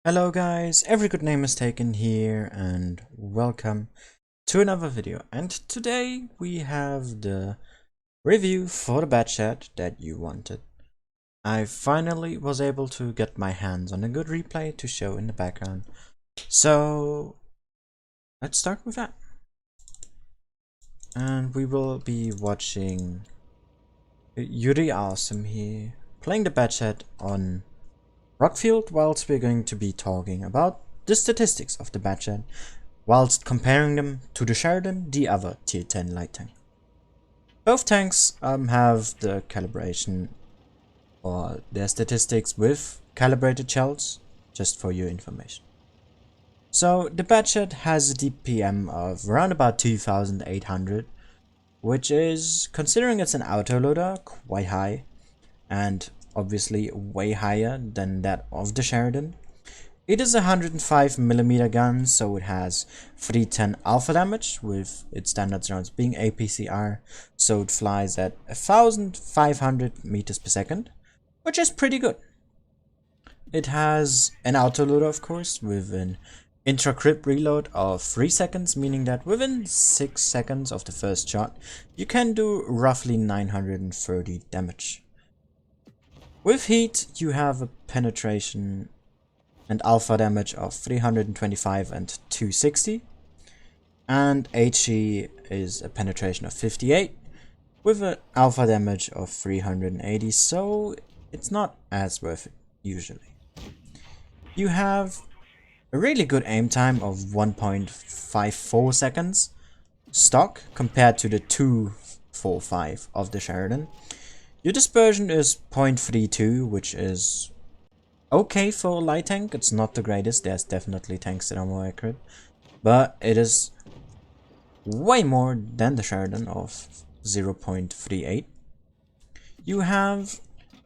Hello guys, every good name is taken here and welcome to another video. And today we have the review for the bad chat that you wanted. I finally was able to get my hands on a good replay to show in the background. So let's start with that. And we will be watching Yuri Awesome here playing the bad chat on Rockfield, whilst we're going to be talking about the statistics of the bad chat, whilst comparing them to the Sheridan, the other tier 10 light tank. Both tanks have the calibration or their statistics with calibrated shells, just for your information. So the bad chat has a DPM of around about 2800, which is, considering it's an autoloader, quite high, and obviously way higher than that of the Sheridan. It is a 105mm gun, so it has 310 alpha damage, with its standard rounds being APCR, so it flies at 1500 meters per second, which is pretty good. It has an autoloader, of course, with an intra-crip reload of 3 seconds, meaning that within 6 seconds of the first shot, you can do roughly 930 damage. With heat, you have a penetration and alpha damage of 325 and 260, and HE is a penetration of 58 with an alpha damage of 380, so it's not as worth it usually. You have a really good aim time of 1.54 seconds stock compared to the 2.45 of the Sheridan. Your dispersion is 0.32, which is okay for a light tank. It's not the greatest, there's definitely tanks that are more accurate, but it is way more than the Sheridan of 0.38. You have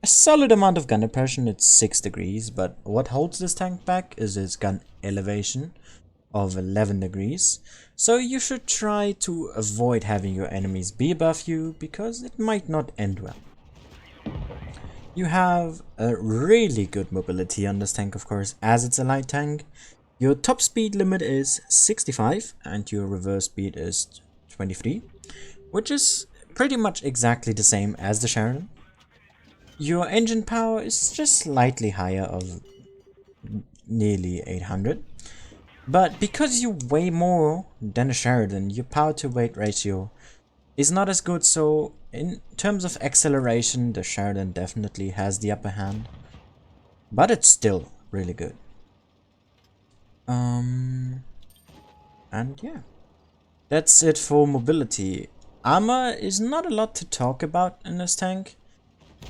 a solid amount of gun depression, it's 6 degrees, but what holds this tank back is its gun elevation of 11 degrees, so you should try to avoid having your enemies be above you, because it might not end well. You have a really good mobility on this tank, of course, as it's a light tank. Your top speed limit is 65 and your reverse speed is 23, which is pretty much exactly the same as the Sheridan. Your engine power is just slightly higher of nearly 800, but because you weigh more than the Sheridan, your power to weight ratio is not as good, so in terms of acceleration, the Sheridan definitely has the upper hand, but it's still really good. And yeah, that's it for mobility. Armor is not a lot to talk about in this tank.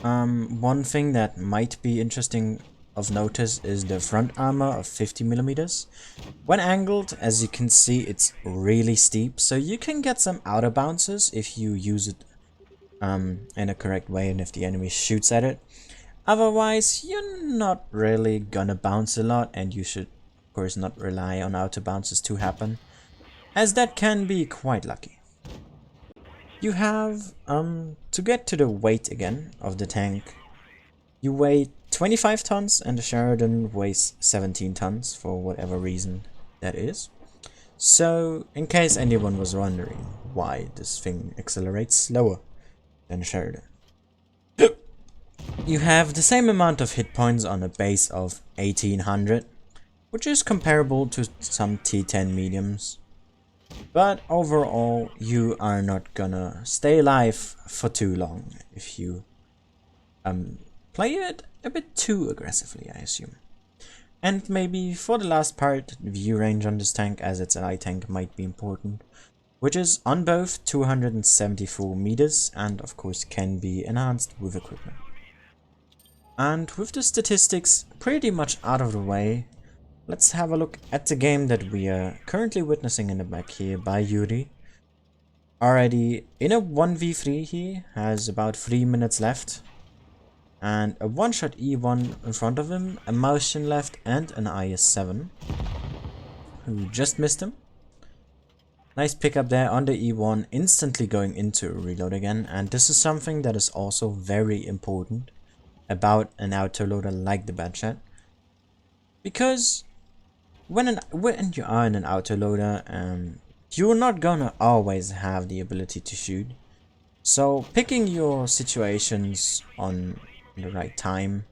One thing that might be interesting of notice is the front armor of 50mm. When angled, as you can see, it's really steep, so you can get some outer bounces if you use it in a correct way and if the enemy shoots at it. Otherwise, you're not really gonna bounce a lot, and you should of course not rely on outer bounces to happen, as that can be quite lucky. You have, to get to the weight again of the tank, you weigh 25 tons and the Sheridan weighs 17 tons for whatever reason that is. So, in case anyone was wondering why this thing accelerates slower than Sheridan. You have the same amount of hit points on a base of 1800, which is comparable to some T10 mediums. But overall, you are not gonna stay alive for too long if you play it a bit too aggressively, I assume. And maybe for the last part, view range on this tank, as it's a light tank, might be important, which is on both 274 meters and of course can be enhanced with equipment. And with the statistics pretty much out of the way, let's have a look at the game that we are currently witnessing in the back here by Yuri. Already in a 1v3, he has about 3 minutes left, and a one-shot E1 in front of him, a motion left and an IS-7, who just missed him. Nice pickup there on the E1, instantly going into reload again, and this is something that is also very important about an autoloader like the bad chat, Because when you are in an autoloader, you're not gonna always have the ability to shoot. So picking your situations on the right time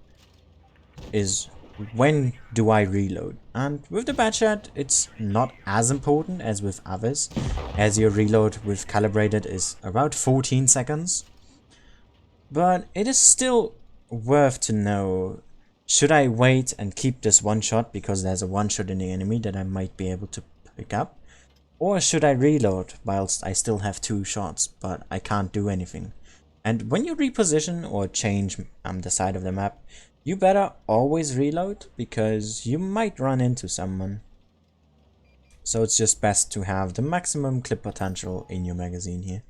is when do I reload. And with the Batchat, it's not as important as with others, as your reload with calibrated is about 14 seconds. But it is still worth to know, should I wait and keep this one shot because there's a one shot in the enemy that I might be able to pick up? Or should I reload whilst I still have two shots but I can't do anything? And when you reposition or change the side of the map, you better always reload because you might run into someone. So it's just best to have the maximum clip potential in your magazine here.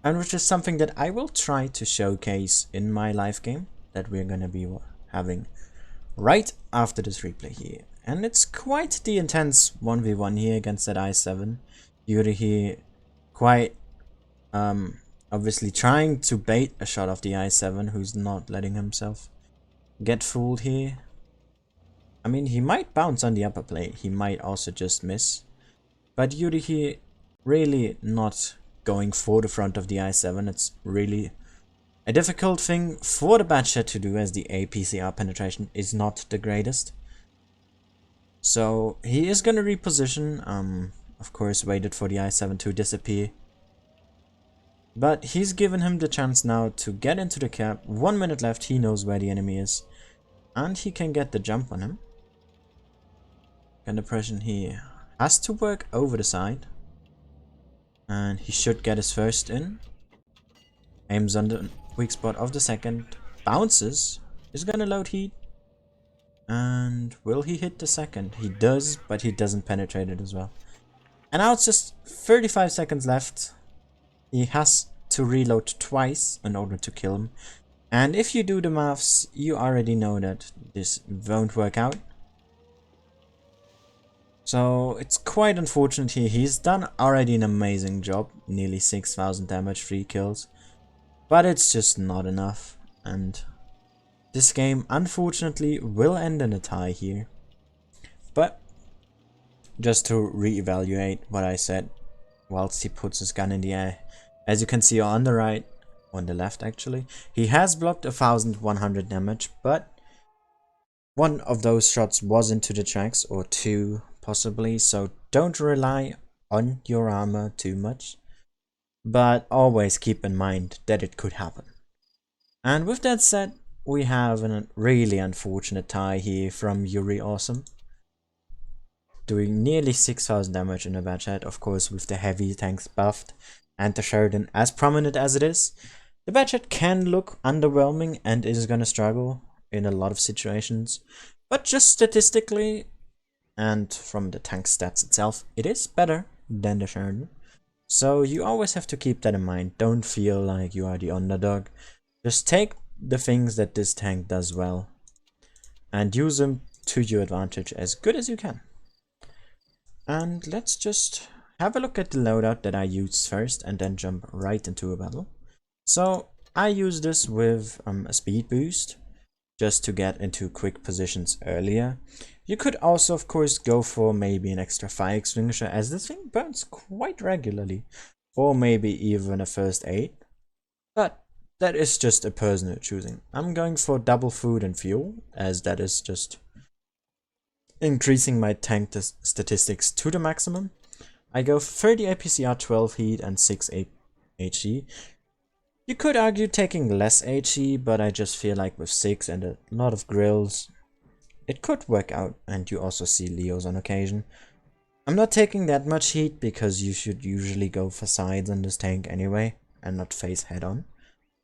And which is something that I will try to showcase in my live game that we're gonna be having right after this replay here. And it's quite the intense 1v1 here against that i7. Yuri here quite obviously trying to bait a shot of the i7, who's not letting himself get fooled here. I mean, he might bounce on the upper plate, he might also just miss. But Yuri here really not going for the front of the i7. It's really a difficult thing for the Batchat to do, as the APCR penetration is not the greatest. So he is gonna reposition, of course waited for the i7 to disappear. But he's given him the chance now to get into the cap. 1 minute left, he knows where the enemy is. And he can get the jump on him. And the pressure here has to work over the side. And he should get his first in. Aims on the weak spot of the second. Bounces. Is gonna load heat. And will he hit the second? He does, but he doesn't penetrate it as well. And now it's just 35 seconds left. He has to reload twice in order to kill him. And if you do the maths, you already know that this won't work out. So it's quite unfortunate here. He's done already an amazing job. Nearly 6,000 damage, 3 kills. But it's just not enough. And this game, unfortunately, will end in a tie here. But just to re-evaluate what I said whilst he puts his gun in the air. As you can see on the right, on the left actually, he has blocked 1,100 damage, but one of those shots was into the tracks, or two possibly, so don't rely on your armor too much, but always keep in mind that it could happen. And with that said, we have a really unfortunate tie here from Yuri Awesome, doing nearly 6,000 damage in a Batchat, of course with the heavy tanks buffed and the Sheridan as prominent as it is. The Batchat can look underwhelming and is gonna struggle in a lot of situations, but just statistically and from the tank stats itself, it is better than the Sheridan. So you always have to keep that in mind. Don't feel like you are the underdog. Just take the things that this tank does well and use them to your advantage as good as you can. And let's just have a look at the loadout that I used first and then jump right into a battle. So I use this with a speed boost just to get into quick positions earlier. You could also of course go for maybe an extra fire extinguisher, as this thing burns quite regularly, or maybe even a first aid, but that is just a personal choosing. I'm going for double food and fuel, as that is just increasing my tank statistics to the maximum. I go 30 APCR, 12 heat and 6 HE. You could argue taking less HE, but I just feel like with 6 and a lot of grills, it could work out, and you also see Leos on occasion. I'm not taking that much heat because you should usually go for sides on this tank anyway and not face head on.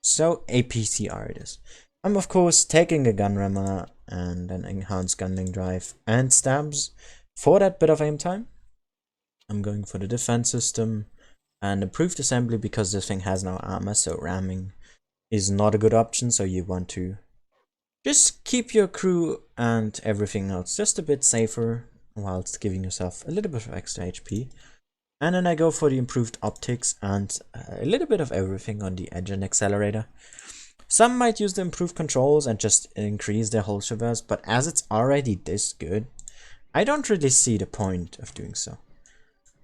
So APCR it is. I'm of course taking a gun rammer and an enhanced gunning drive and stabs for that bit of aim time. I'm going for the defense system and improved assembly because this thing has no armor, so ramming is not a good option. So you want to just keep your crew and everything else just a bit safer whilst giving yourself a little bit of extra HP. And then I go for the improved optics and a little bit of everything on the engine accelerator. Some might use the improved controls and just increase their hull traverse, but as it's already this good, I don't really see the point of doing so.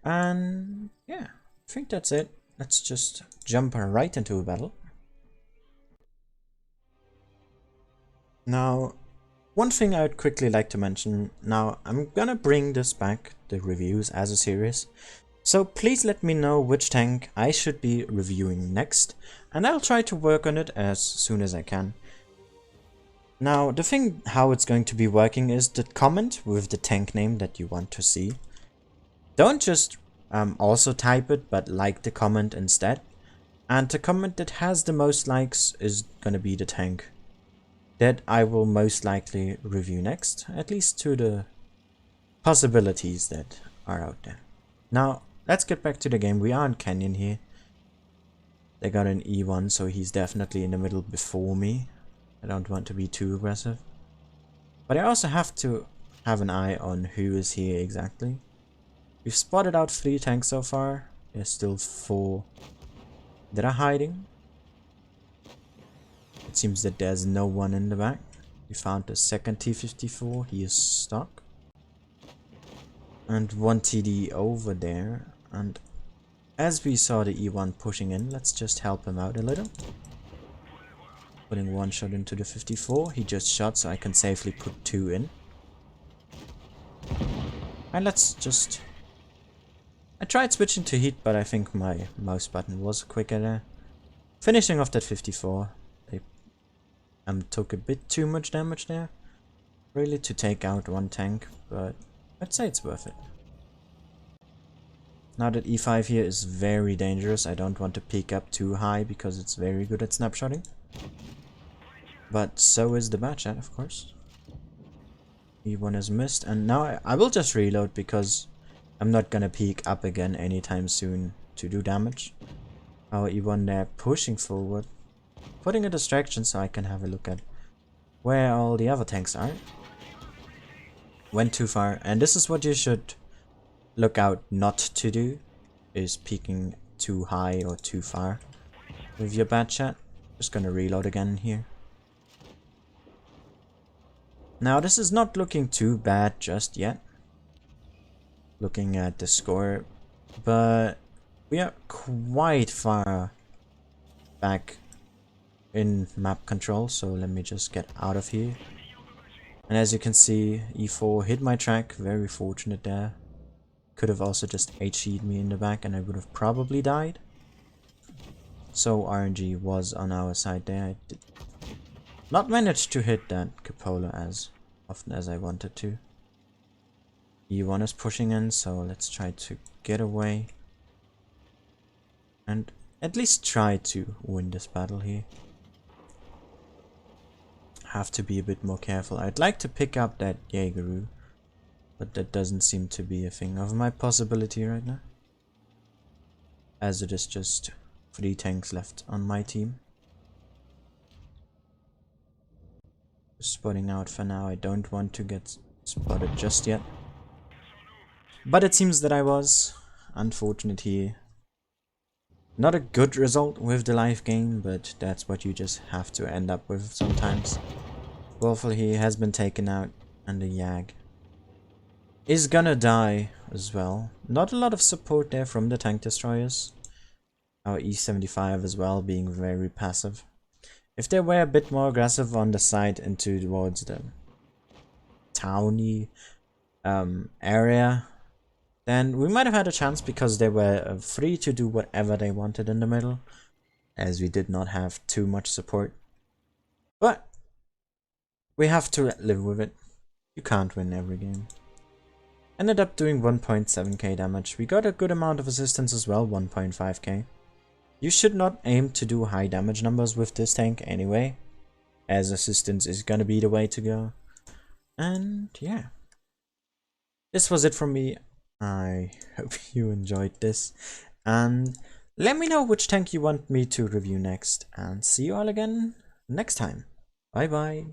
And yeah, I think that's it. Let's just jump right into a battle. Now, one thing I would quickly like to mention, now I'm gonna bring this back, the reviews, as a series. So please let me know which tank I should be reviewing next, and I'll try to work on it as soon as I can. Now, the thing how it's going to be working is to comment with the tank name that you want to see. Don't just also type it, but like the comment instead. And the comment that has the most likes is gonna be the tank that I will most likely review next, at least to the possibilities that are out there. Now, let's get back to the game. We are in Canyon here. They got an E1, so he's definitely in the middle before me. I don't want to be too aggressive. But I also have to have an eye on who is here exactly. We've spotted out 3 tanks so far. There's still 4 that are hiding. It seems that there's no one in the back. We found the second T-54. He is stuck. And 1 TD over there. And as we saw the E1 pushing in, let's just help him out a little. Putting 1 shot into the 54. He just shot, so I can safely put 2 in. And let's just... I tried switching to heat, but I think my mouse button was quicker there. Finishing off that 54. They took a bit too much damage there. Really to take out 1 tank, but I'd say it's worth it. Now that E5 here is very dangerous, I don't want to peek up too high because it's very good at snapshotting. But so is the batch chat, of course. E1 is missed, and now I will just reload because I'm not gonna peek up again anytime soon to do damage. Our E1 there pushing forward, putting a distraction so I can have a look at where all the other tanks are. Went too far, and this is what you should look out not to do, is peeking too high or too far with your bat chat. Just gonna reload again here. Now this is not looking too bad just yet, looking at the score, but we are quite far back in map control, so let me just get out of here. And as you can see, E4 hit my track, very fortunate there. Could have also just HE'd me in the back and I would have probably died. So RNG was on our side there. I did not manage to hit that cupola as often as I wanted to. E1 is pushing in, so let's try to get away. And at least try to win this battle here. Have to be a bit more careful. I'd like to pick up that Jaegeru, but that doesn't seem to be a thing of my possibility right now, as it is just 3 tanks left on my team. Spotting out for now. I don't want to get spotted just yet, but it seems that I was. Unfortunately, not a good result with the live game, but that's what you just have to end up with sometimes. Waffle here has been taken out, and the Yag is gonna die as well. Not a lot of support there from the tank destroyers. Our E75 as well being very passive. If they were a bit more aggressive on the side into towards the towny area, then we might have had a chance because they were free to do whatever they wanted in the middle, as we did not have too much support. But we have to live with it. You can't win every game. Ended up doing 1.7k damage. We got a good amount of assistance as well, 1.5k. You should not aim to do high damage numbers with this tank anyway, as assistance is gonna be the way to go. And yeah, this was it from me. I hope you enjoyed this, and let me know which tank you want me to review next, and see you all again next time. Bye bye.